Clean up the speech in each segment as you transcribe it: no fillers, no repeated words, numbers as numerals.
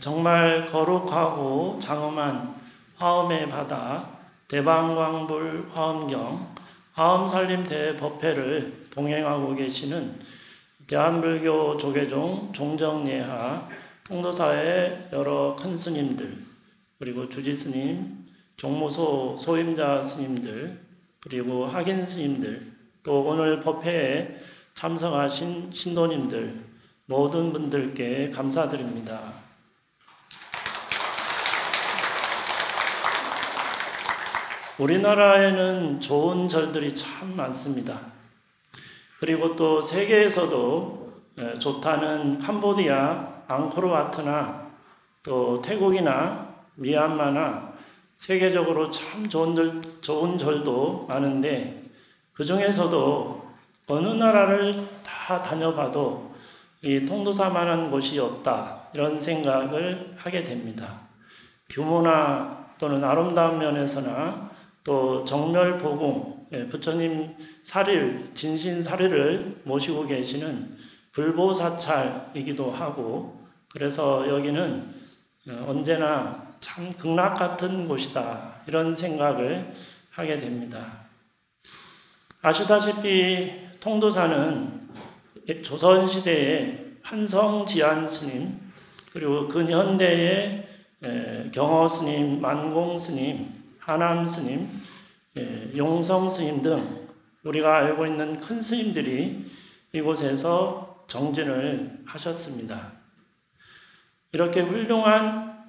정말 거룩하고 장엄한 화엄의 바다, 대방광불 화엄경, 화엄살림 대법회를 동행하고 계시는 대한불교 조계종 종정예하 통도사의 여러 큰 스님들, 그리고 주지스님, 종무소 소임자 스님들, 그리고 학인 스님들, 또 오늘 법회에 참석하신 신도님들, 모든 분들께 감사드립니다. 우리나라에는 좋은 절들이 참 많습니다. 그리고 또 세계에서도 좋다는 캄보디아, 앙코르와트나 또 태국이나 미얀마나 세계적으로 참 좋은 절도 많은데, 그 중에서도 어느 나라를 다 다녀봐도 이 통도사만한 곳이 없다, 이런 생각을 하게 됩니다. 규모나 또는 아름다운 면에서나 또 정멸보궁, 부처님 사릴, 진신사리를 모시고 계시는 불보사찰이기도 하고, 그래서 여기는 언제나 참 극락 같은 곳이다, 이런 생각을 하게 됩니다. 아시다시피 통도사는 조선시대의 한성지안 스님, 그리고 근현대의 경허 스님, 만공 스님, 하남 스님, 용성 스님 등 우리가 알고 있는 큰 스님들이 이곳에서 정진을 하셨습니다. 이렇게 훌륭한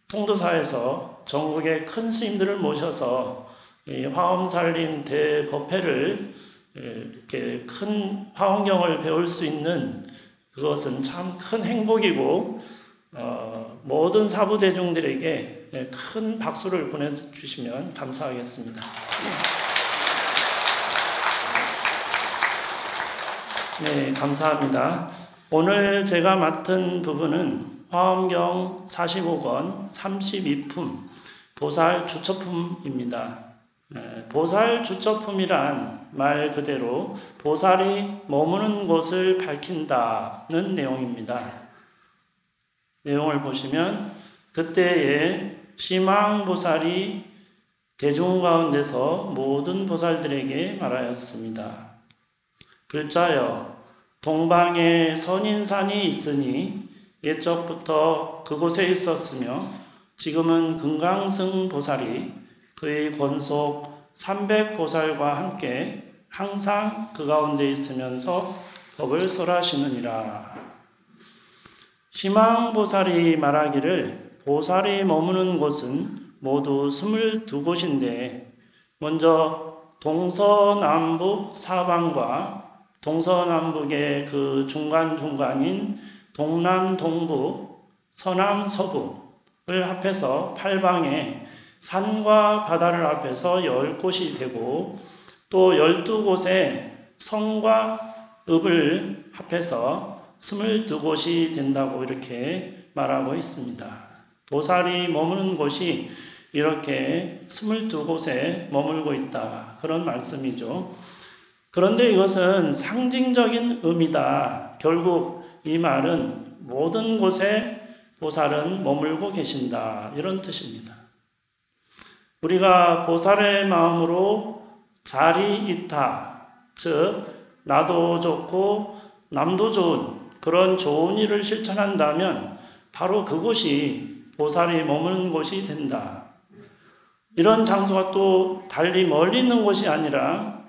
통도사에서 전국의 큰 스님들을 모셔서 이 화엄살림 대법회를 이렇게 큰 화엄경을 배울 수 있는 그것은 참 큰 행복이고, 모든 사부대중들에게 큰 박수를 보내주시면 감사하겠습니다. 네, 감사합니다. 오늘 제가 맡은 부분은 화엄경 45권 32품 보살 주처품입니다. 보살 주처품이란 말 그대로 보살이 머무는 곳을 밝힌다는 내용입니다. 내용을 보시면 그때에 시망보살이 대중 가운데서 모든 보살들에게 말하였습니다. 글자여, 동방에 선인산이 있으니 옛적부터 그곳에 있었으며 지금은 금강승 보살이 그의 권속 300보살과 함께 항상 그 가운데 있으면서 법을 설하시느니라. 시망보살이 말하기를 보살이 머무는 곳은 모두 22곳인데, 먼저 동서남북 사방과 동서남북의 그 중간중간인 동남동북, 서남서북을 합해서 8방에 산과 바다를 합해서 10곳이 되고, 또 12곳의 성과 읍을 합해서 22곳이 된다고 이렇게 말하고 있습니다. 보살이 머무는 곳이 이렇게 22곳에 머물고 있다, 그런 말씀이죠. 그런데 이것은 상징적인 의미다. 결국 이 말은 모든 곳에 보살은 머물고 계신다, 이런 뜻입니다. 우리가 보살의 마음으로 자리이타, 즉 나도 좋고 남도 좋은 그런 좋은 일을 실천한다면 바로 그곳이 보살이 머무는 곳이 된다. 이런 장소가 또 달리 멀리 있는 곳이 아니라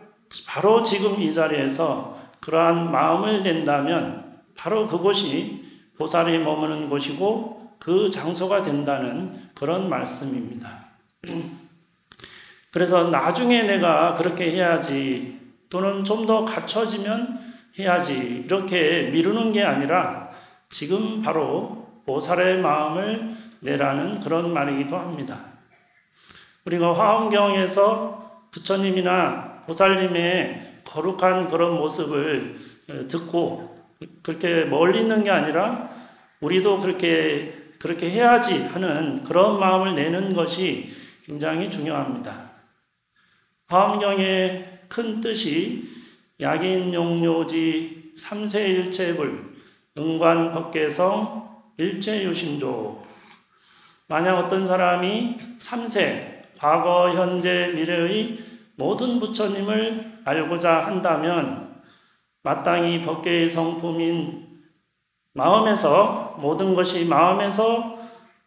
바로 지금 이 자리에서 그러한 마음을 낸다면 바로 그곳이 보살이 머무는 곳이고 그 장소가 된다는 그런 말씀입니다. 그래서 나중에 내가 그렇게 해야지, 또는 좀 더 갖춰지면 해야지, 이렇게 미루는 게 아니라 지금 바로 보살의 마음을 내라는 그런 말이기도 합니다. 우리가 화엄경에서 부처님이나 보살님의 거룩한 그런 모습을 듣고 그렇게 멀리 있는 게 아니라 우리도 그렇게 해야지 하는 그런 마음을 내는 것이 굉장히 중요합니다. 화엄경의 큰 뜻이 약인용료지 삼세일체불 응관법계성 일체유심조. 만약 어떤 사람이 3세, 과거, 현재, 미래의 모든 부처님을 알고자 한다면 마땅히 법계의 성품인 마음에서, 모든 것이 마음에서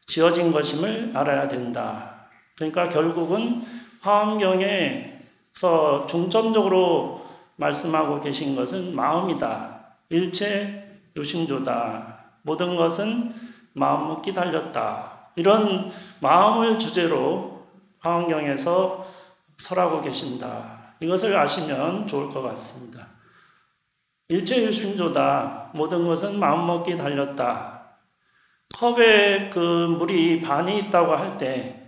지어진 것임을 알아야 된다. 그러니까 결국은 화엄경에서 중점적으로 말씀하고 계신 것은 마음이다. 일체 유심조다. 모든 것은 마음 먹기 달렸다. 이런 마음을 주제로 화엄경에서 설하고 계신다. 이것을 아시면 좋을 것 같습니다. 일체 유심조다. 모든 것은 마음 먹기 달렸다. 컵에 그 물이 반이 있다고 할 때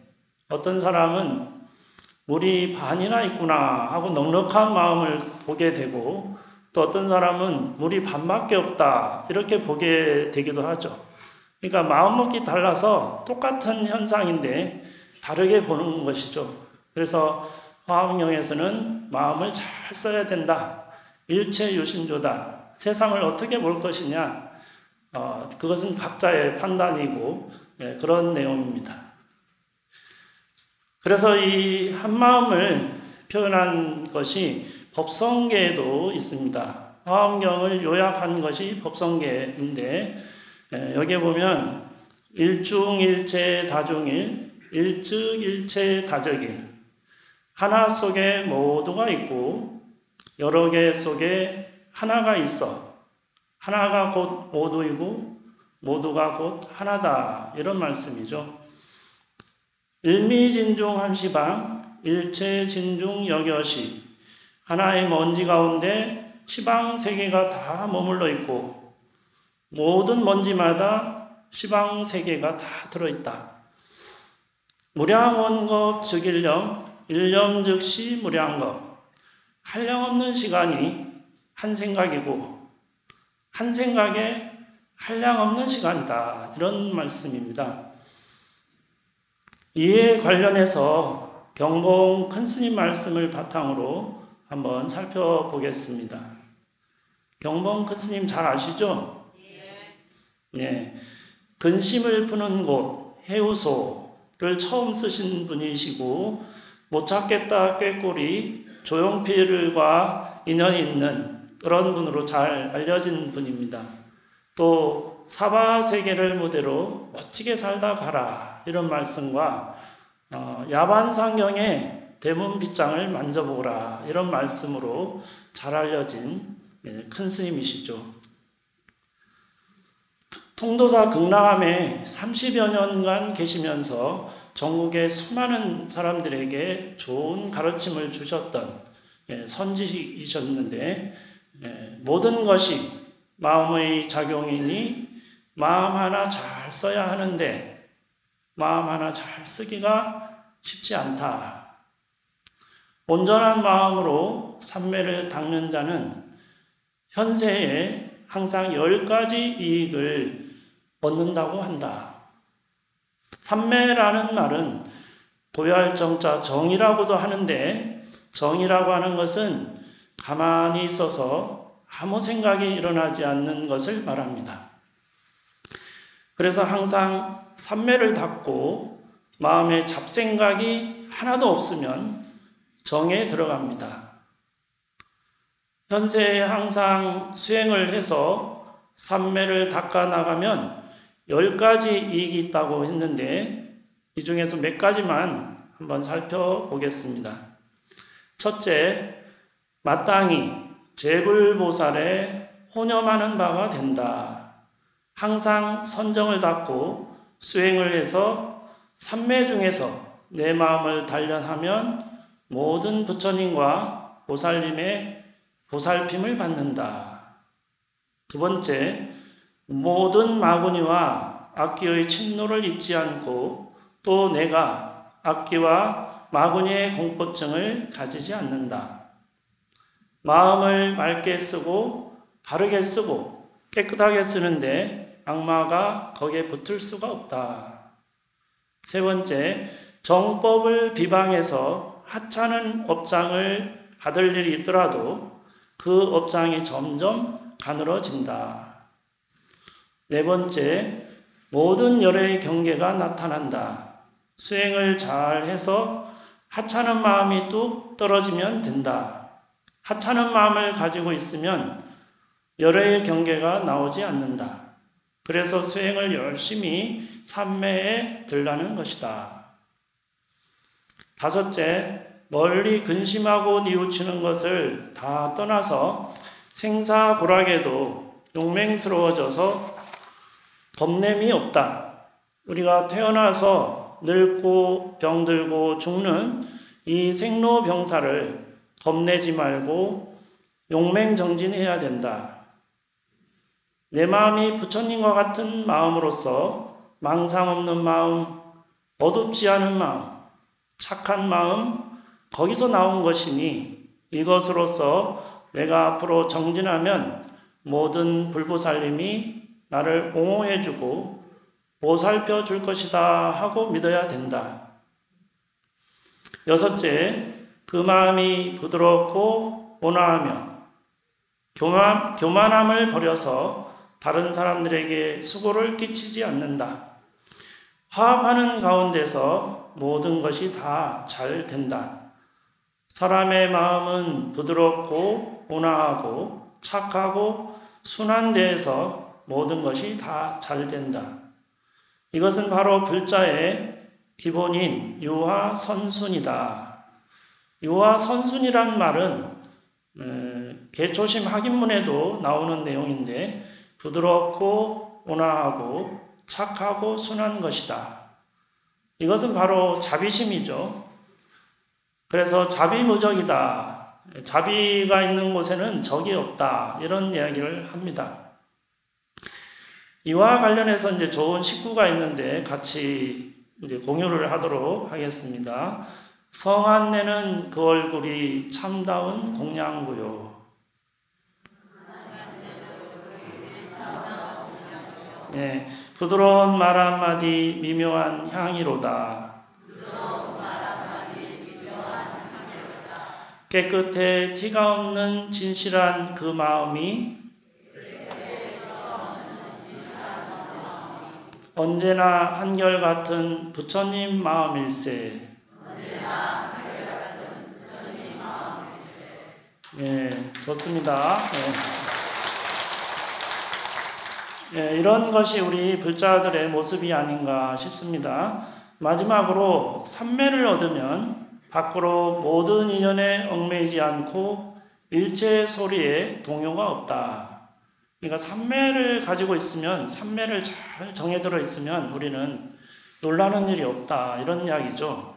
어떤 사람은 물이 반이나 있구나 하고 넉넉한 마음을 보게 되고, 또 어떤 사람은 물이 반밖에 없다 이렇게 보게 되기도 하죠. 그러니까 마음 먹기 달라서 똑같은 현상인데 다르게 보는 것이죠. 그래서 화엄경에서는 마음을 잘 써야 된다. 일체유심조다. 세상을 어떻게 볼 것이냐, 그것은 각자의 판단이고, 그런 내용입니다. 그래서 이 한마음을 표현한 것이 법성계에도 있습니다. 화엄경을 요약한 것이 법성계인데, 여기에 보면 일중일체 다중일, 일즉일체 다적일, 하나 속에 모두가 있고 여러 개 속에 하나가 있어. 하나가 곧 모두이고 모두가 곧 하나다. 이런 말씀이죠. 일미진중 한시방, 일체진중 여겨시. 하나의 먼지 가운데 시방 세 개가 다 머물러 있고 모든 먼지마다 시방 세 개가 다 들어있다. 무량원거 즉일념, 일념 즉시 무량거. 한량없는 시간이 한 생각이고 한 생각에 한량없는 시간이다. 이런 말씀입니다. 이에 관련해서 경봉 큰 스님 말씀을 바탕으로 한번 살펴보겠습니다. 경봉 큰 스님 잘 아시죠? 네. 근심을 푸는 곳, 해우소를 처음 쓰신 분이시고, 못 찾겠다 꾀꼬리, 조용필과 인연이 있는 그런 분으로 잘 알려진 분입니다. 또 사바세계를 무대로 멋지게 살다 가라 이런 말씀과 야반상경의 대문 빗장을 만져보라 이런 말씀으로 잘 알려진 큰 스님이시죠. 통도사 극락암에 30여 년간 계시면서 전국의 수많은 사람들에게 좋은 가르침을 주셨던 선지이셨는데, 모든 것이 마음의 작용이니 마음 하나 잘 써야 하는데 마음 하나 잘 쓰기가 쉽지 않다. 온전한 마음으로 삼매를 닦는 자는 현세에 항상 10가지 이익을 얻는다고 한다. 삼매라는 말은 고유할 정자 정이라고도 하는데, 정이라고 하는 것은 가만히 있어서 아무 생각이 일어나지 않는 것을 말합니다. 그래서 항상 삼매를 닦고 마음에 잡생각이 하나도 없으면 정에 들어갑니다. 현세에 항상 수행을 해서 삼매를 닦아 나가면 10가지 이익이 있다고 했는데, 이 중에서 몇 가지만 한번 살펴보겠습니다. 첫째, 마땅히 재불보살에 혼념하는 바가 된다. 항상 선정을 닦고 수행을 해서 삼매 중에서 내 마음을 단련하면 모든 부처님과 보살님의 보살핌을 받는다. 두 번째, 모든 마구니와 악기의 침노를 입지 않고 또 내가 악기와 마구니의 공포증을 가지지 않는다. 마음을 맑게 쓰고 바르게 쓰고 깨끗하게 쓰는데 악마가 거기에 붙을 수가 없다. 세 번째, 정법을 비방해서 하찮은 업장을 받을 일이 있더라도 그 업장이 점점 가늘어진다. 네 번째, 모든 열의 경계가 나타난다. 수행을 잘해서 하찮은 마음이 뚝 떨어지면 된다. 하찮은 마음을 가지고 있으면 열의 경계가 나오지 않는다. 그래서 수행을 열심히 삼매에 들라는 것이다. 다섯째, 멀리 근심하고 뉘우치는 것을 다 떠나서 생사고락에도 용맹스러워져서 겁냄이 없다. 우리가 태어나서 늙고 병들고 죽는 이 생로병사를 겁내지 말고 용맹정진해야 된다. 내 마음이 부처님과 같은 마음으로서 망상 없는 마음, 어둡지 않은 마음, 착한 마음, 거기서 나온 것이니 이것으로서 내가 앞으로 정진하면 모든 불보살님이 나를 옹호해주고 보살펴 줄 것이다 하고 믿어야 된다. 여섯째, 그 마음이 부드럽고 온화하며 교만함을 버려서 다른 사람들에게 수고를 끼치지 않는다. 화합하는 가운데서 모든 것이 다 잘 된다. 사람의 마음은 부드럽고 온화하고 착하고 순한 데에서 모든 것이 다 잘 된다. 이것은 바로 불자의 기본인 유화선순이다. 유화선순이란 말은 개초심 학인문에도 나오는 내용인데 부드럽고 온화하고 착하고 순한 것이다. 이것은 바로 자비심이죠. 그래서 자비무적이다. 자비가 있는 곳에는 적이 없다. 이런 이야기를 합니다. 이와 관련해서 이제 좋은 식구가 있는데 같이 이제 공유를 하도록 하겠습니다. 성안내는 그 얼굴이 참다운 공양구요. 네, 부드러운 말 한마디 미묘한 향이로다. 깨끗해 티가 없는 진실한 그 마음이 언제나 한결같은 부처님 마음일세. 네, 좋습니다. 네, 이런 것이 우리 불자들의 모습이 아닌가 싶습니다. 마지막으로 삼매를 얻으면 밖으로 모든 인연에 얽매이지 않고 일체 소리에 동요가 없다. 그러니까 삼매를 가지고 있으면, 삼매를 잘 정해 들어 있으면 우리는 놀라는 일이 없다. 이런 이야기죠.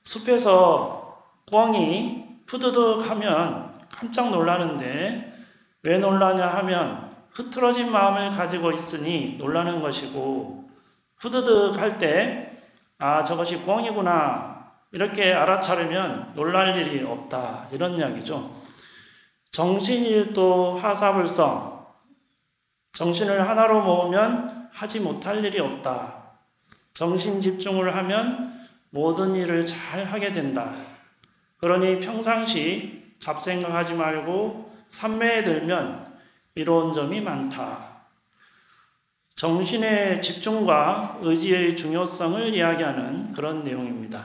숲에서 꿩이 푸드득 하면 깜짝 놀라는데 왜 놀라냐 하면 흐트러진 마음을 가지고 있으니 놀라는 것이고, 푸드득 할 때 아, 저것이 꿩이구나 이렇게 알아차리면 놀랄 일이 없다. 이런 이야기죠. 정신일도 하사불성, 정신을 하나로 모으면 하지 못할 일이 없다. 정신 집중을 하면 모든 일을 잘 하게 된다. 그러니 평상시 잡생각하지 말고 삼매에 들면 이로운 점이 많다. 정신의 집중과 의지의 중요성을 이야기하는 그런 내용입니다.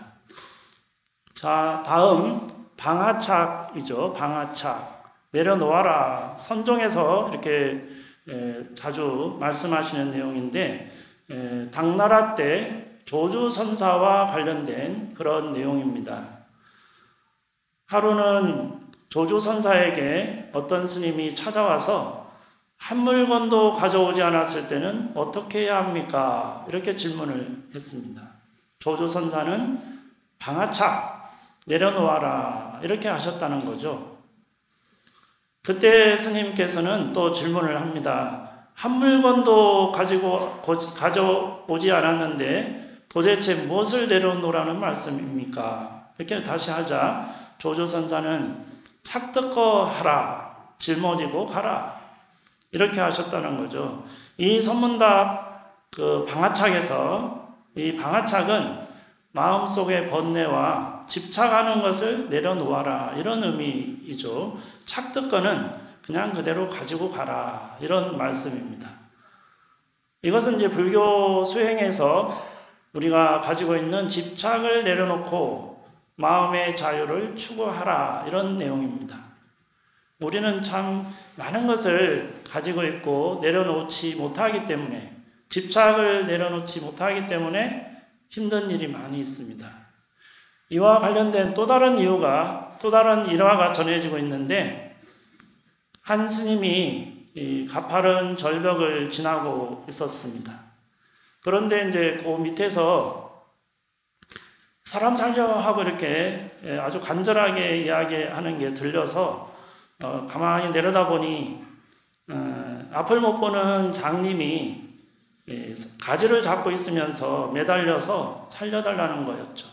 자, 다음 방하착이죠. 방하착. 내려놓아라. 선종에서 이렇게 자주 말씀하시는 내용인데 당나라 때 조주선사와 관련된 그런 내용입니다. 하루는 조주선사에게 어떤 스님이 찾아와서 한 물건도 가져오지 않았을 때는 어떻게 해야 합니까? 이렇게 질문을 했습니다. 조주선사는 방하착, 내려놓아라 이렇게 하셨다는 거죠. 그때 스님께서는 또 질문을 합니다. 한 물건도 가져오지 않았는데 도대체 무엇을 내려놓으라는 말씀입니까? 이렇게 다시 하자 조조선사는 착득거 하라, 짊어지고 가라 이렇게 하셨다는 거죠. 이 선문답 그 방하착에서 이 방하착은 마음속의 번뇌와 집착하는 것을 내려놓아라 이런 의미이죠. 착득거는 그냥 그대로 가지고 가라 이런 말씀입니다. 이것은 이제 불교 수행에서 우리가 가지고 있는 집착을 내려놓고 마음의 자유를 추구하라, 이런 내용입니다. 우리는 참 많은 것을 가지고 있고 내려놓지 못하기 때문에, 집착을 내려놓지 못하기 때문에 힘든 일이 많이 있습니다. 이와 관련된 또 다른 일화가 전해지고 있는데, 한 스님이 이 가파른 절벽을 지나고 있었습니다. 그런데 이제 그 밑에서 사람 살려 하고 이렇게 아주 간절하게 이야기하는 게 들려서 가만히 내려다보니 앞을 못 보는 장님이 가지를 잡고 있으면서 매달려서 살려달라는 거였죠.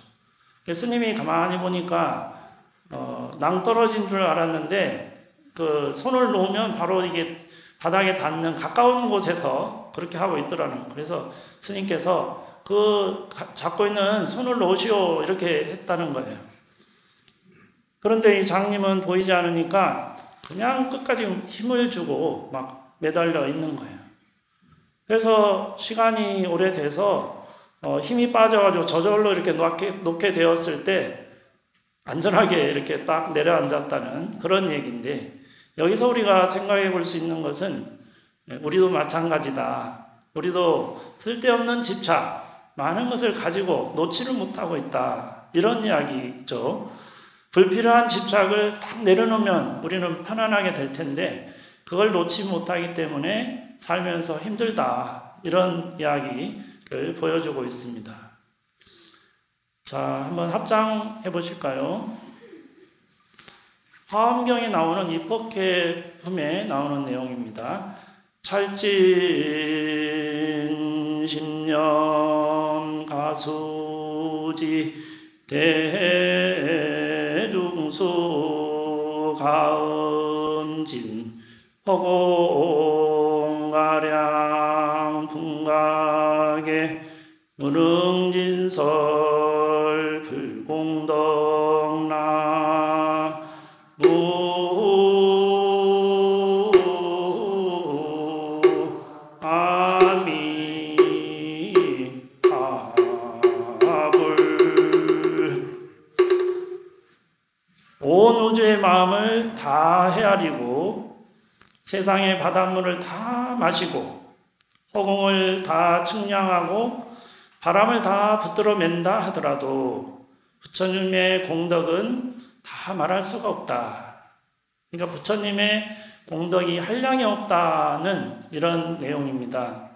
스님이 가만히 보니까 낭떠러진 줄 알았는데, 그 손을 놓으면 바로 이게 바닥에 닿는 가까운 곳에서 그렇게 하고 있더라는 거예요. 그래서 스님께서 그 잡고 있는 손을 놓으시오, 이렇게 했다는 거예요. 그런데 이 장님은 보이지 않으니까 그냥 끝까지 힘을 주고 막 매달려 있는 거예요. 그래서 시간이 오래돼서 힘이 빠져가지고 저절로 이렇게 놓게 되었을 때 안전하게 이렇게 딱 내려앉았다는 그런 얘기인데, 여기서 우리가 생각해 볼 수 있는 것은 우리도 마찬가지다. 우리도 쓸데없는 집착, 많은 것을 가지고 놓지를 못하고 있다, 이런 이야기죠. 불필요한 집착을 딱 내려놓으면 우리는 편안하게 될 텐데, 그걸 놓지 못하기 때문에 살면서 힘들다, 이런 이야기를 보여주고 있습니다. 자, 한번 합장해 보실까요? 화엄경에 나오는 입법계품에 나오는 내용입니다. 찰진 10년 가수지 대중수 가음진 허공가량 풍각에 무릉진설 불공덕나 온 우주의 마음을 다 헤아리고 세상의 바닷물을 다 마시고 허공을 다 측량하고 바람을 다 붙들어 맨다 하더라도 부처님의 공덕은 다 말할 수가 없다. 그러니까 부처님의 공덕이 한량이 없다는 이런 내용입니다.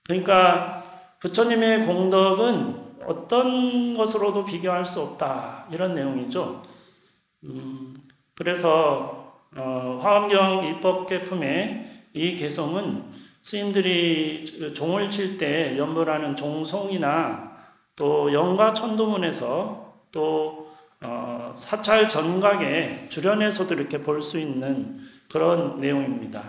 그러니까 부처님의 공덕은 어떤 것으로도 비교할 수 없다, 이런 내용이죠. 그래서 화엄경 입법계품의 이 개성은 스님들이 종을 칠 때 연불하는 종송이나 또 영가천도문에서 또 사찰 전각의 주련에서도 이렇게 볼 수 있는 그런 내용입니다.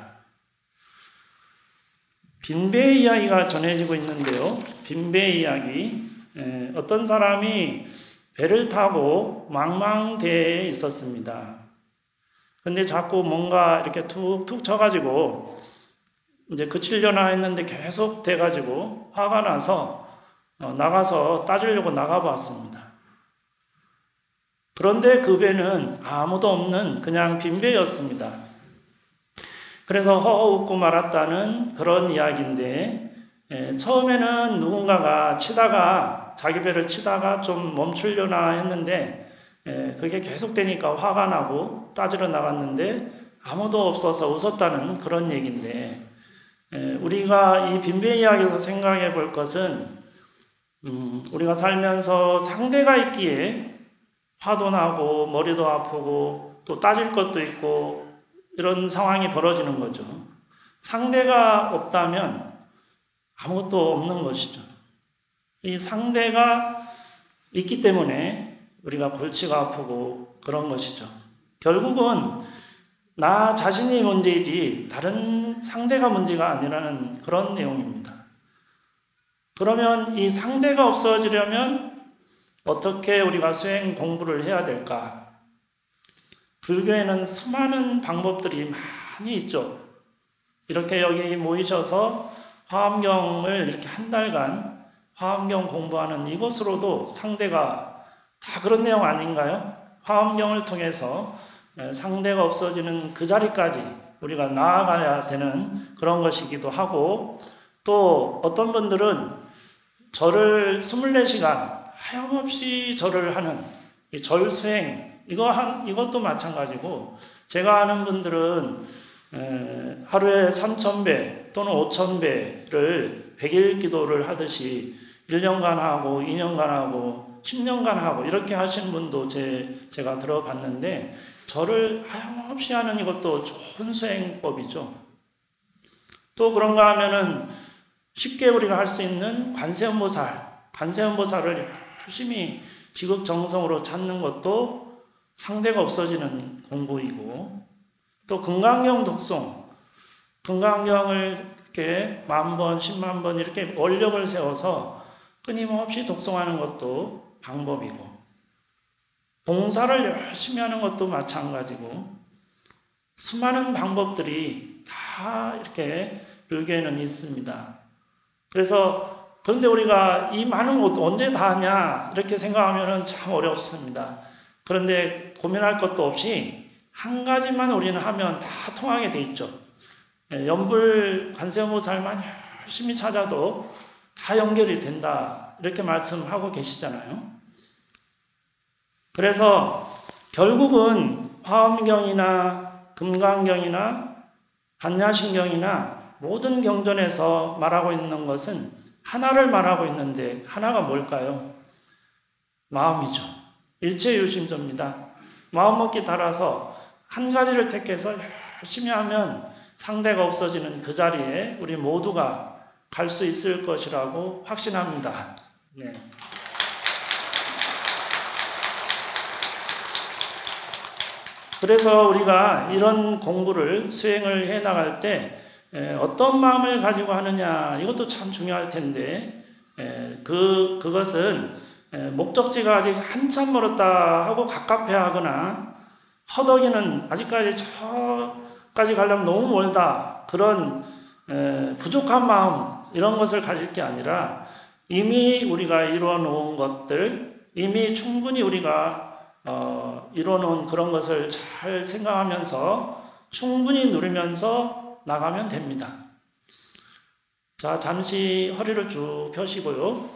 빈배 이야기가 전해지고 있는데요. 빈배 이야기. 어떤 사람이 배를 타고 망망대해에 있었습니다. 근데 자꾸 뭔가 이렇게 툭툭 쳐가지고 이제 그치려나 했는데 계속 돼가지고 화가 나서 나가서 따지려고 나가봤습니다. 그런데 그 배는 아무도 없는 그냥 빈배였습니다. 그래서 허허 웃고 말았다는 그런 이야기인데, 처음에는 누군가가 자기 배를 치다가 좀 멈추려나 했는데 그게 계속되니까 화가 나고 따지러 나갔는데 아무도 없어서 웃었다는 그런 얘기인데, 우리가 이 빈배 이야기에서 생각해 볼 것은 우리가 살면서 상대가 있기에 화도 나고 머리도 아프고 또 따질 것도 있고 이런 상황이 벌어지는 거죠. 상대가 없다면 아무것도 없는 것이죠. 이 상대가 있기 때문에 우리가 골치가 아프고 그런 것이죠. 결국은 나 자신이 문제이지 다른 상대가 문제가 아니라는 그런 내용입니다. 그러면 이 상대가 없어지려면 어떻게 우리가 수행 공부를 해야 될까? 불교에는 수많은 방법들이 많이 있죠. 이렇게 여기 모이셔서 화엄경을 이렇게 한 달간 화엄경 공부하는 이것으로도 상대가 다 그런 내용 아닌가요? 화엄경을 통해서 상대가 없어지는 그 자리까지 우리가 나아가야 되는 그런 것이기도 하고, 또 어떤 분들은 절을 24시간 하염없이 절을 하는 이 절수행, 이것도 마찬가지고, 제가 아는 분들은 하루에 3,000배 또는 5,000배를 100일 기도를 하듯이 1년간 하고 2년간 하고 10년간 하고 이렇게 하신 분도 제가 들어봤는데, 절을 하염없이 하는 이것도 좋은 수행법이죠. 또 그런가 하면은 쉽게 우리가 할 수 있는 관세음보살을 열심히 지극정성으로 찾는 것도 상대가 없어지는 공부이고, 또 금강경 독송, 금강경을 이렇게 10,000번, 100,000번 이렇게 원력을 세워서 끊임없이 독송하는 것도 방법이고, 봉사를 열심히 하는 것도 마찬가지고, 수많은 방법들이 다 이렇게 불교에는 있습니다. 그런데 우리가 이 많은 것도 언제 다 하냐 이렇게 생각하면 참 어렵습니다. 그런데 고민할 것도 없이 한 가지만 우리는 하면 다 통하게 돼 있죠. 연불 관세음보살만 열심히 찾아도 다 연결이 된다, 이렇게 말씀하고 계시잖아요. 그래서 결국은 화엄경이나 금강경이나 반야심경이나 모든 경전에서 말하고 있는 것은 하나를 말하고 있는데, 하나가 뭘까요? 마음이죠. 일체유심조입니다. 마음먹기 따라서 한 가지를 택해서 열심히 하면 상대가 없어지는 그 자리에 우리 모두가 갈 수 있을 것이라고 확신합니다. 네. 그래서 우리가 이런 공부를 수행을 해 나갈 때 어떤 마음을 가지고 하느냐, 이것도 참 중요할 텐데, 그것은 목적지가 아직 한참 멀었다 하고 갑갑해 하거나, 허덕이는 아직까지 저까지 가려면 너무 멀다, 그런 부족한 마음, 이런 것을 가질 게 아니라 이미 우리가 이루어 놓은 것들, 이미 충분히 우리가 이루어 놓은 그런 것을 잘 생각하면서 충분히 누리면서 나가면 됩니다. 자, 잠시 허리를 쭉 펴시고요.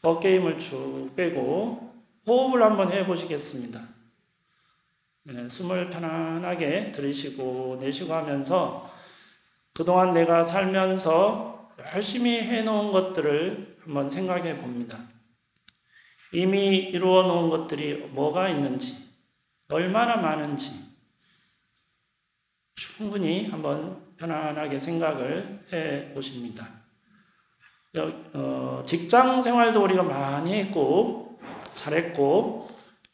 어깨 힘을 쭉 빼고 호흡을 한번 해보시겠습니다. 숨을 편안하게 들이쉬고 내쉬고 하면서 그동안 내가 살면서 열심히 해놓은 것들을 한번 생각해 봅니다. 이미 이루어 놓은 것들이 뭐가 있는지, 얼마나 많은지 충분히 한번 편안하게 생각을 해 보십니다. 직장 생활도 우리가 많이 했고 잘했고,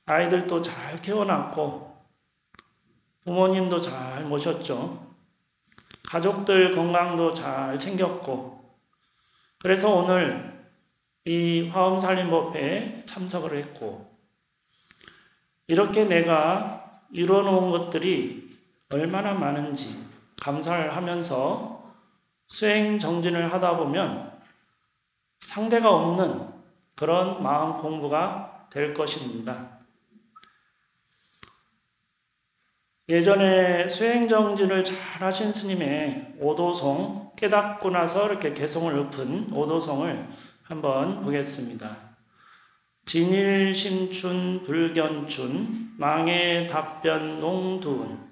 아이들도 잘 키워놨고, 부모님도 잘 모셨죠. 가족들 건강도 잘 챙겼고, 그래서 오늘 이 화엄살림법회에 참석을 했고, 이렇게 내가 이루어 놓은 것들이 얼마나 많은지 감사를 하면서 수행 정진을 하다 보면 상대가 없는 그런 마음 공부가 될 것입니다. 예전에 수행 정진을 잘 하신 스님의 오도송, 깨닫고 나서 이렇게 개송을 읊은 오도송을 한번 보겠습니다. 진일심춘 불견춘 망해 답변 농두운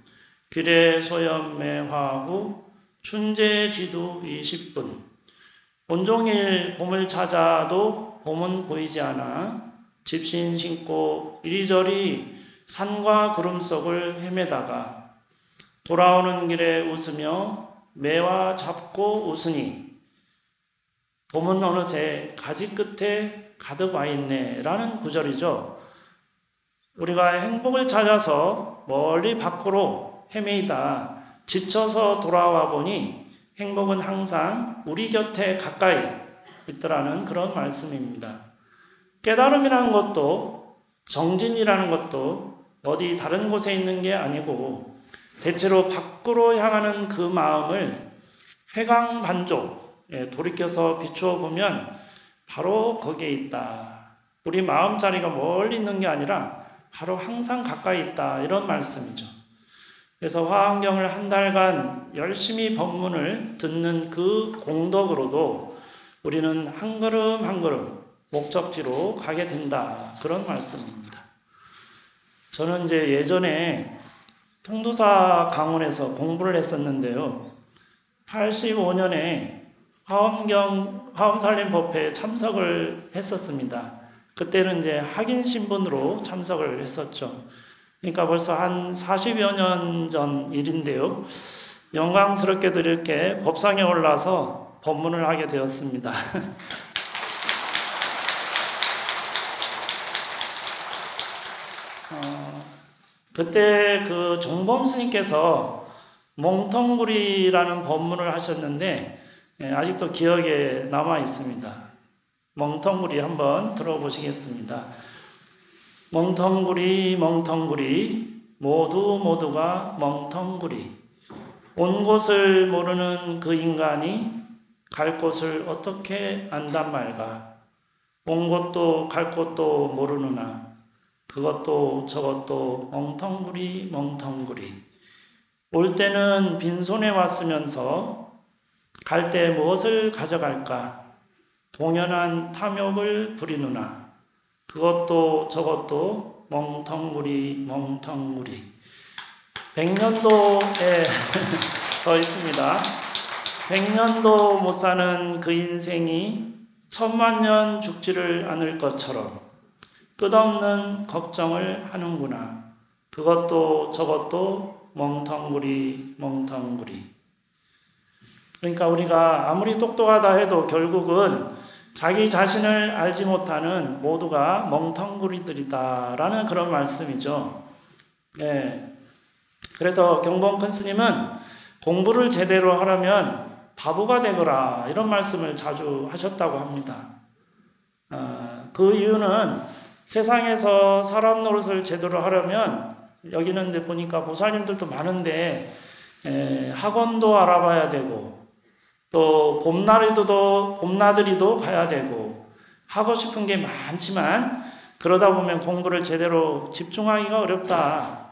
길에 소염매화후 춘제지도 20분. 온종일 봄을 찾아도 봄은 보이지 않아 집신 신고 이리저리 산과 구름 속을 헤매다가 돌아오는 길에 웃으며 매화 잡고 웃으니 봄은 어느새 가지 끝에 가득 와 있네 라는 구절이죠. 우리가 행복을 찾아서 멀리 밖으로 헤매이다 지쳐서 돌아와 보니 행복은 항상 우리 곁에 가까이 있더라는 그런 말씀입니다. 깨달음이라는 것도 정진이라는 것도 어디 다른 곳에 있는 게 아니고 대체로 밖으로 향하는 그 마음을 회광반족에 돌이켜서 비추어 보면 바로 거기에 있다. 우리 마음자리가 멀리 있는 게 아니라 바로 항상 가까이 있다. 이런 말씀이죠. 그래서 화엄경을 한 달간 열심히 법문을 듣는 그 공덕으로도 우리는 한 걸음 한 걸음 목적지로 가게 된다. 그런 말씀입니다. 저는 이제 예전에 통도사 강원에서 공부를 했었는데요. 85년에 화엄살림법회에 참석을 했었습니다. 그때는 이제 학인 신분으로 참석을 했었죠. 그러니까 벌써 한 40여 년 전 일인데요. 영광스럽게도 이렇게 법상에 올라서 법문을 하게 되었습니다. 그때 그 종범 스님께서 멍텅구리라는 법문을 하셨는데 아직도 기억에 남아 있습니다. 멍텅구리 한번 들어보시겠습니다. 멍텅구리 멍텅구리 모두가 멍텅구리 온 곳을 모르는 그 인간이 갈 곳을 어떻게 안단 말가 온 곳도 갈 곳도 모르느나 그것도 저것도 멍텅구리 멍텅구리 올 때는 빈손에 왔으면서 갈 때 무엇을 가져갈까 공연한 탐욕을 부리느나 그것도 저것도 멍텅구리 멍텅구리 100년도에 더 있습니다. 100년도 못 사는 그 인생이 1000만년 죽지를 않을 것처럼 끝없는 걱정을 하는구나. 그것도 저것도 멍텅구리 멍텅구리. 그러니까 우리가 아무리 똑똑하다 해도 결국은 자기 자신을 알지 못하는 모두가 멍텅구리들이다라는 그런 말씀이죠. 네. 그래서 경본 큰 스님은 공부를 제대로 하려면 바보가 되거라 이런 말씀을 자주 하셨다고 합니다. 그 이유는 세상에서 사람 노릇을 제대로 하려면 여기는 이제 보니까 보살님들도 많은데 학원도 알아봐야 되고 또 봄나들이도 가야 되고 하고 싶은 게 많지만 그러다 보면 공부를 제대로 집중하기가 어렵다.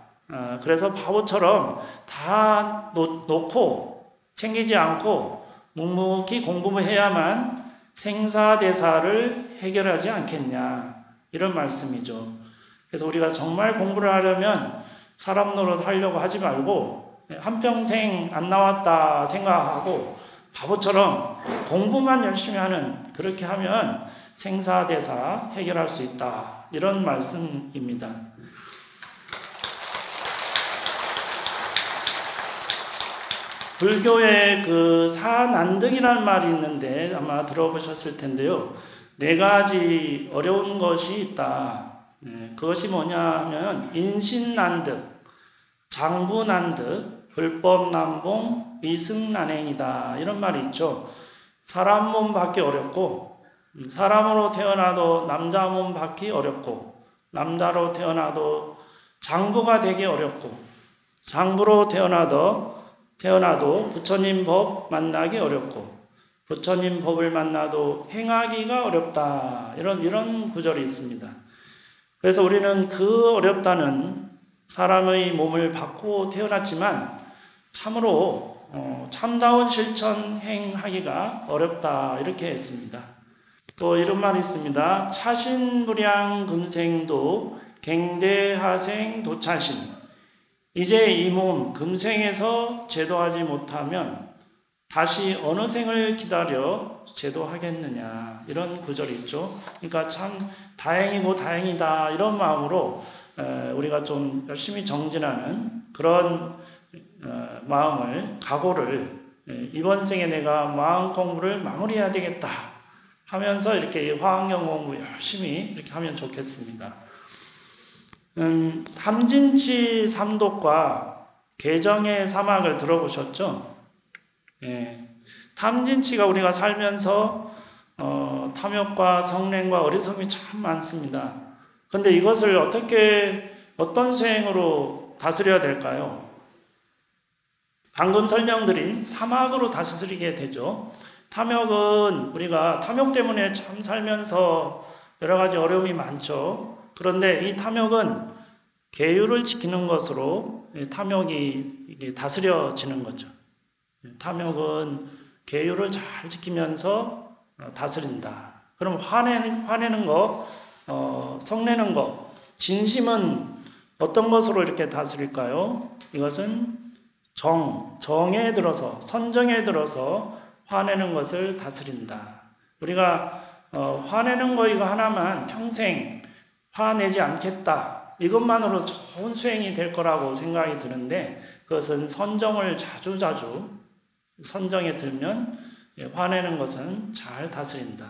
그래서 바보처럼 다 놓고 챙기지 않고 묵묵히 공부만 해야만 생사대사를 해결하지 않겠냐 이런 말씀이죠. 그래서 우리가 정말 공부를 하려면 사람 노릇 하려고 하지 말고 한평생 안 나왔다 생각하고 바보처럼 공부만 열심히 하는 그렇게 하면 생사대사 해결할 수 있다 이런 말씀입니다. 불교에 그 사난득이라는 말이 있는데 아마 들어보셨을 텐데요. 4가지 어려운 것이 있다. 그것이 뭐냐 하면 인신난득, 장부난득, 불법난봉, 위승난행이다. 이런 말이 있죠. 사람 몸 받기 어렵고 사람으로 태어나도 남자 몸 받기 어렵고 남자로 태어나도 장부가 되기 어렵고 장부로 태어나도 부처님 법 만나기 어렵고 부처님 법을 만나도 행하기가 어렵다. 이런 구절이 있습니다. 그래서 우리는 그 어렵다는 사람의 몸을 받고 태어났지만 참으로 참다운 실천 행하기가 어렵다. 이렇게 했습니다. 또 이런 말이 있습니다. 차신무량 금생도 갱대하생 도차신. 이제 이 몸 금생에서 제도하지 못하면 다시 어느 생을 기다려 제도하겠느냐 이런 구절이 있죠. 그러니까 참 다행이고 다행이다 이런 마음으로 우리가 좀 열심히 정진하는 그런 마음을 각오를 이번 생에 내가 마음 공부를 마무리해야 되겠다 하면서 이렇게 화엄경 공부 열심히 이렇게 하면 좋겠습니다. 탐진치 삼독과 개정의 사막을 들어보셨죠? 탐진치가 우리가 살면서 탐욕과 성냄과 어리석음이 참 많습니다. 그런데 이것을 어떤 수행으로 다스려야 될까요? 방금 설명드린 사막으로 다스리게 되죠. 탐욕은 우리가 탐욕 때문에 참 살면서 여러 가지 어려움이 많죠. 그런데 이 탐욕은 계율을 지키는 것으로 탐욕이 다스려지는 거죠. 탐욕은 계율을 잘 지키면서 다스린다. 그럼 화내는 거, 성내는 거, 진심은 어떤 것으로 이렇게 다스릴까요? 이것은 정에 들어서, 선정에 들어서 화내는 것을 다스린다. 우리가 화내는 거 이거 하나만 평생 화내지 않겠다. 이것만으로 좋은 수행이 될 거라고 생각이 드는데 그것은 선정을 자주자주 선정에 들면 화내는 것은 잘 다스린다.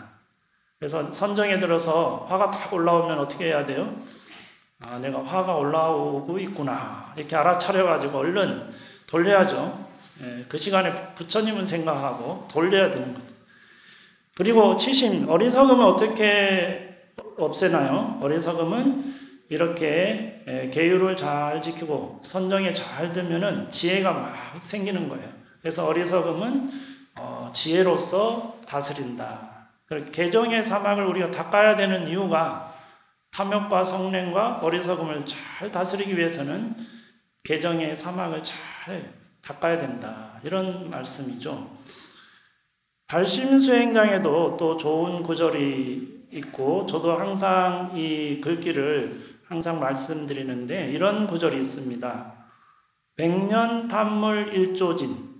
그래서 선정에 들어서 화가 탁 올라오면 어떻게 해야 돼요? 아, 내가 화가 올라오고 있구나. 이렇게 알아차려가지고 얼른 돌려야죠. 그 시간에 부처님은 생각하고 돌려야 되는 거죠. 그리고 치심, 어리석음은 어떻게 없애나요? 어리석음은 이렇게 계율을 잘 지키고 선정에 잘 들면은 지혜가 막 생기는 거예요. 그래서 어리석음은 지혜로서 다스린다. 개정의 사막을 우리가 닦아야 되는 이유가 탐욕과 성냄과 어리석음을 잘 다스리기 위해서는 개정의 사막을 잘 닦아야 된다. 이런 말씀이죠. 발심수행장에도 또 좋은 구절이 있고 저도 항상 이 글귀를 항상 말씀드리는데 이런 구절이 있습니다. 100년 탐물 일조진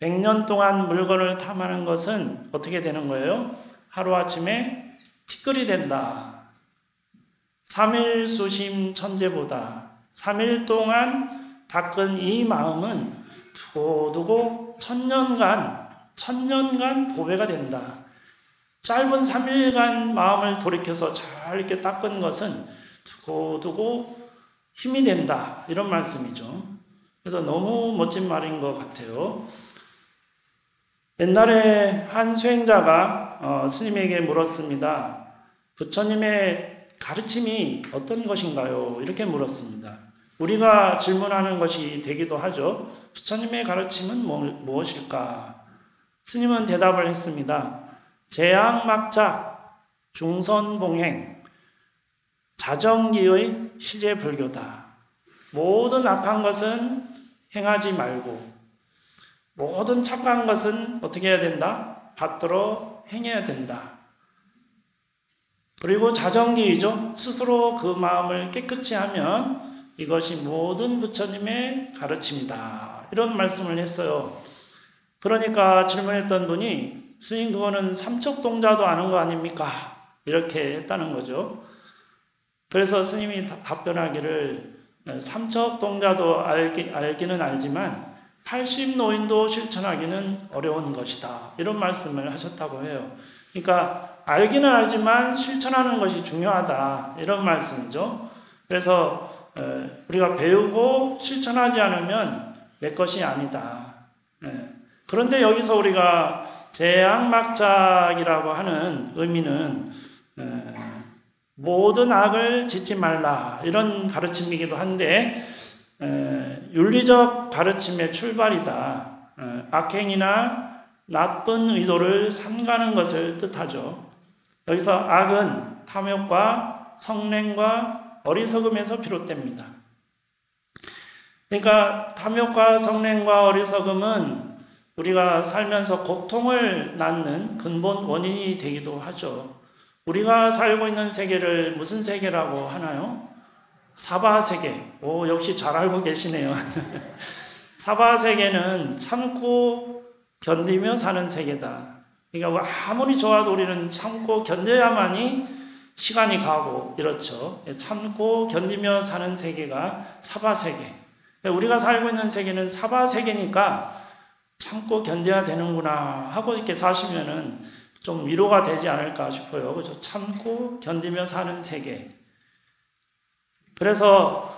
100년 동안 물건을 탐하는 것은 어떻게 되는 거예요? 하루아침에 티끌이 된다. 3일 수심 천재보다 3일 동안 닦은 이 마음은 두고두고 천년간 보배가 된다. 짧은 3일간 마음을 돌이켜서 잘 이렇게 닦은 것은 두고두고 힘이 된다. 이런 말씀이죠. 그래서 너무 멋진 말인 것 같아요. 옛날에 한 수행자가 스님에게 물었습니다. 부처님의 가르침이 어떤 것인가요? 이렇게 물었습니다. 우리가 질문하는 것이 되기도 하죠. 부처님의 가르침은 무엇일까? 스님은 대답을 했습니다. 재앙막작 중선봉행 자정기의 시제불교다. 모든 악한 것은 행하지 말고 모든 착한 것은 어떻게 해야 된다? 받들어 행해야 된다. 그리고 자정기이죠. 스스로 그 마음을 깨끗이 하면 이것이 모든 부처님의 가르침이다. 이런 말씀을 했어요. 그러니까 질문했던 분이 스님 그거는 삼척동자도 아는 거 아닙니까? 이렇게 했다는 거죠. 그래서 스님이 답변하기를 삼척동자도 알기는 알지만 80노인도 실천하기는 어려운 것이다. 이런 말씀을 하셨다고 해요. 그러니까 알기는 알지만 실천하는 것이 중요하다. 이런 말씀이죠. 그래서 우리가 배우고 실천하지 않으면 내 것이 아니다. 그런데 여기서 우리가 재앙막작이라고 하는 의미는 모든 악을 짓지 말라. 이런 가르침이기도 한데 윤리적 가르침의 출발이다. 악행이나 나쁜 의도를 삼가는 것을 뜻하죠. 여기서 악은 탐욕과 성냄과 어리석음에서 비롯됩니다. 그러니까 탐욕과 성냄과 어리석음은 우리가 살면서 고통을 낳는 근본 원인이 되기도 하죠. 우리가 살고 있는 세계를 무슨 세계라고 하나요? 사바세계. 오, 역시 잘 알고 계시네요. 사바세계는 참고 견디며 사는 세계다. 그러니까 아무리 좋아도 우리는 참고 견뎌야만이 시간이 가고 이렇죠. 참고 견디며 사는 세계가 사바세계. 우리가 살고 있는 세계는 사바세계니까 참고 견뎌야 되는구나 하고 이렇게 사시면은 좀 위로가 되지 않을까 싶어요. 그렇죠? 참고 견디며 사는 세계. 그래서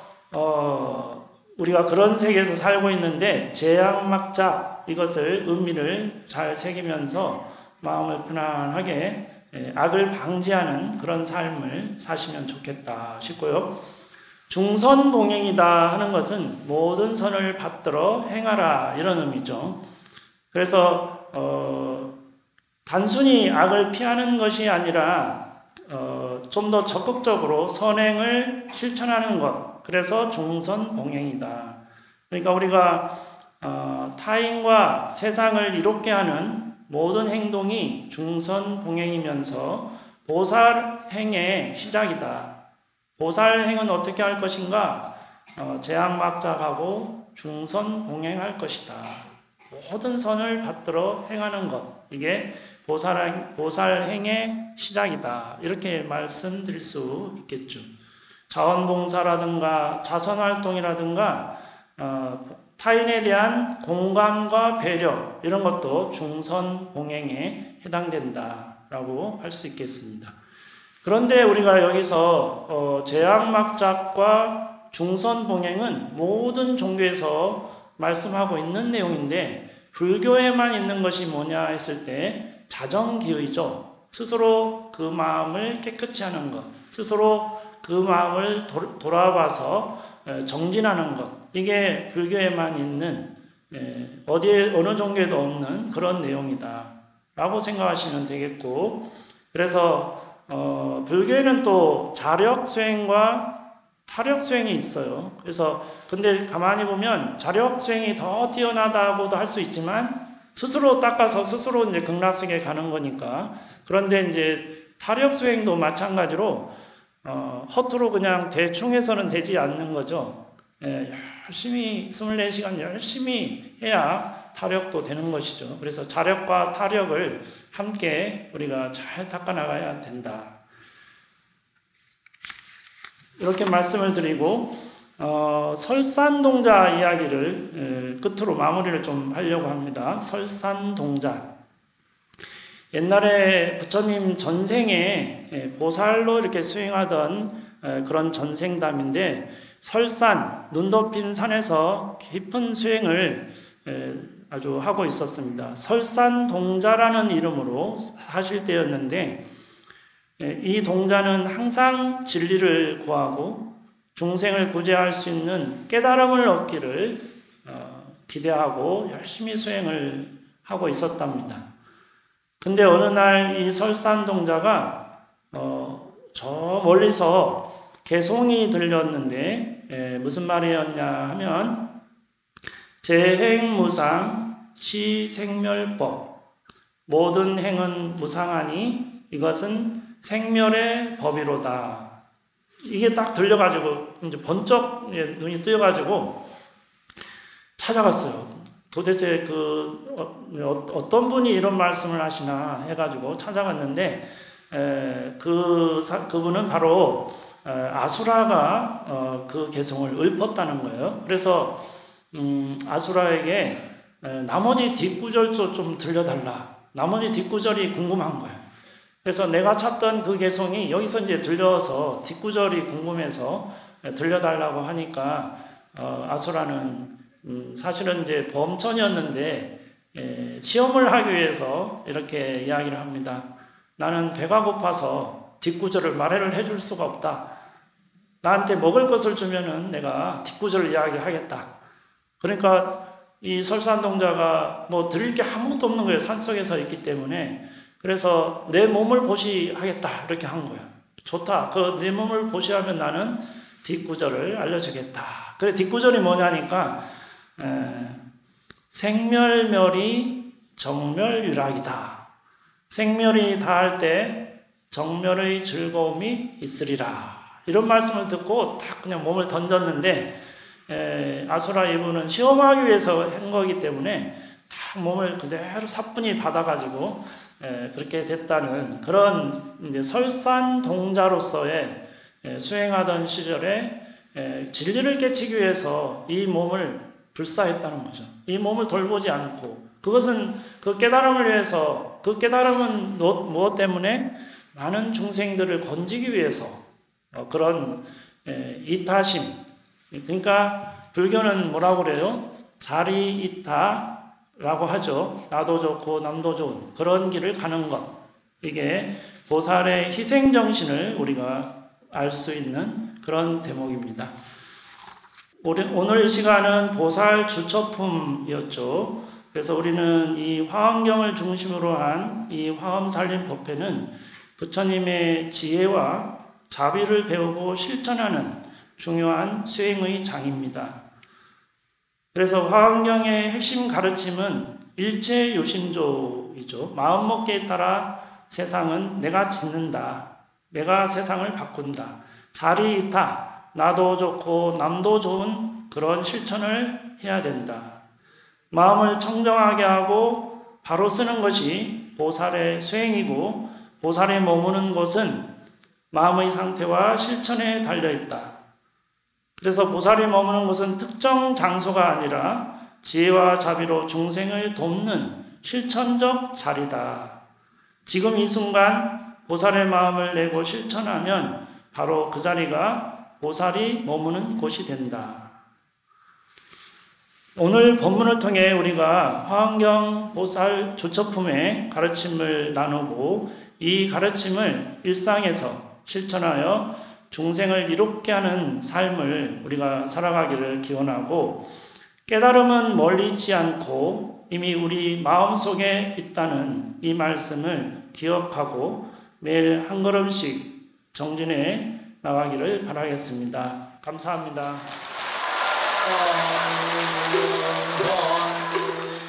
우리가 그런 세계에서 살고 있는데 재앙막작 이것을 의미를 잘 새기면서 마음을 편안하게 악을 방지하는 그런 삶을 사시면 좋겠다 싶고요. 중선봉행이다 하는 것은 모든 선을 받들어 행하라 이런 의미죠. 그래서 단순히 악을 피하는 것이 아니라 좀 더 적극적으로 선행을 실천하는 것, 그래서 중선봉행이다. 그러니까 우리가 타인과 세상을 이롭게 하는 모든 행동이 중선봉행이면서 보살행의 시작이다. 보살행은 어떻게 할 것인가? 제약막작하고 중선봉행할 것이다. 모든 선을 받들어 행하는 것, 이게 보살행의 시작이다. 이렇게 말씀드릴 수 있겠죠. 자원봉사라든가 자선활동이라든가 타인에 대한 공감과 배려, 이런 것도 중선봉행에 해당된다라고 할 수 있겠습니다. 그런데 우리가 여기서 제약막작과 중선봉행은 모든 종교에서 말씀하고 있는 내용인데, 불교에만 있는 것이 뭐냐 했을 때 자정기의죠. 스스로 그 마음을 깨끗이 하는 것, 스스로 그 마음을 돌아봐서 정진하는 것, 이게 불교에만 있는, 어느 종교에도 없는 그런 내용이다 라고 생각하시면 되겠고, 그래서 불교에는 또 자력수행과 타력수행이 있어요. 그래서 근데 가만히 보면 자력수행이 더 뛰어나다고도 할 수 있지만 스스로 닦아서 스스로 이제 극락세계에 가는 거니까. 그런데 이제 타력수행도 마찬가지로 허투루 그냥 대충 해서는 되지 않는 거죠. 열심히 24시간 열심히 해야 타력도 되는 것이죠. 그래서 자력과 타력을 함께 우리가 잘 닦아나가야 된다. 이렇게 말씀을 드리고 설산동자 이야기를 끝으로 마무리를 좀 하려고 합니다. 설산동자. 옛날에 부처님 전생에 보살로 이렇게 수행하던 그런 전생담인데, 설산, 눈 덮인 산에서 깊은 수행을 아주 하고 있었습니다. 설산동자라는 이름으로 사실 때였는데, 이 동자는 항상 진리를 구하고 중생을 구제할 수 있는 깨달음을 얻기를 기대하고 열심히 수행을 하고 있었답니다. 근데 어느 날 이 설산동자가 저 멀리서 개송이 들렸는데 무슨 말이었냐 하면, 재행무상 시생멸법, 모든 행은 무상하니 이것은 생멸의 법이로다. 이게 딱 들려가지고 이제 번쩍 눈이 뜨여가지고 찾아갔어요. 도대체 어떤 분이 이런 말씀을 하시나 해가지고 찾아갔는데, 그분은 바로 아수라가 그 개성을 읊었다는 거예요. 그래서 아수라에게 나머지 뒷구절도 좀 들려달라. 나머지 뒷구절이 궁금한 거예요. 그래서 내가 찾던 그 개성이 여기서 이제 들려서 뒷구절이 궁금해서 들려달라고 하니까 아수라는 사실은 이제 범천이었는데 시험을 하기 위해서 이렇게 이야기를 합니다. 나는 배가 고파서 뒷구절을 말해를 해줄 수가 없다. 나한테 먹을 것을 주면은 내가 뒷구절을 이야기하겠다. 그러니까 이 설산동자가 뭐 드릴 게 아무것도 없는 거예요. 산속에서 있기 때문에. 그래서 내 몸을 보시하겠다 이렇게 한 거예요. 좋다. 그 내 몸을 보시하면 나는 뒷구절을 알려주겠다. 그래, 뒷구절이 뭐냐니까 생멸멸이 정멸유락이다. 생멸이 다할 때 정멸의 즐거움이 있으리라. 이런 말씀을 듣고 딱 그냥 몸을 던졌는데, 아수라 이분은 시험하기 위해서 한 거기 때문에 딱 몸을 그대로 사뿐히 받아가지고 그렇게 됐다는 그런 이제 설산동자로서의 수행하던 시절에 진리를 깨치기 위해서 이 몸을 불사했다는 거죠. 이 몸을 돌보지 않고, 그것은 그 깨달음을 위해서, 그 깨달음은 무엇 때문에? 많은 중생들을 건지기 위해서 그런 이타심. 그러니까 불교는 뭐라고 그래요? 자리이타라고 하죠. 나도 좋고 남도 좋은 그런 길을 가는 것. 이게 보살의 희생정신을 우리가 알 수 있는 그런 대목입니다. 오늘 이 시간은 보살 주처품이었죠. 그래서 우리는 이 화엄경을 중심으로 한 이 화엄살림법회는 부처님의 지혜와 자비를 배우고 실천하는 중요한 수행의 장입니다. 그래서 화엄경의 핵심 가르침은 일체요심조이죠. 마음먹기에 따라 세상은 내가 짓는다. 내가 세상을 바꾼다. 자리이타. 나도 좋고 남도 좋은 그런 실천을 해야 된다. 마음을 청정하게 하고 바로 쓰는 것이 보살의 수행이고 보살에 머무는 것은 마음의 상태와 실천에 달려있다. 그래서 보살이 머무는 것은 특정 장소가 아니라 지혜와 자비로 중생을 돕는 실천적 자리다. 지금 이 순간 보살의 마음을 내고 실천하면 바로 그 자리가 보살이 머무는 곳이 된다. 오늘 본문을 통해 우리가 화엄경 보살 주처품의 가르침을 나누고 이 가르침을 일상에서 실천하여 중생을 이롭게 하는 삶을 우리가 살아가기를 기원하고 깨달음은 멀리 있지 않고 이미 우리 마음속에 있다는 이 말씀을 기억하고 매일 한 걸음씩 정진해 나가기를 바라겠습니다. 감사합니다.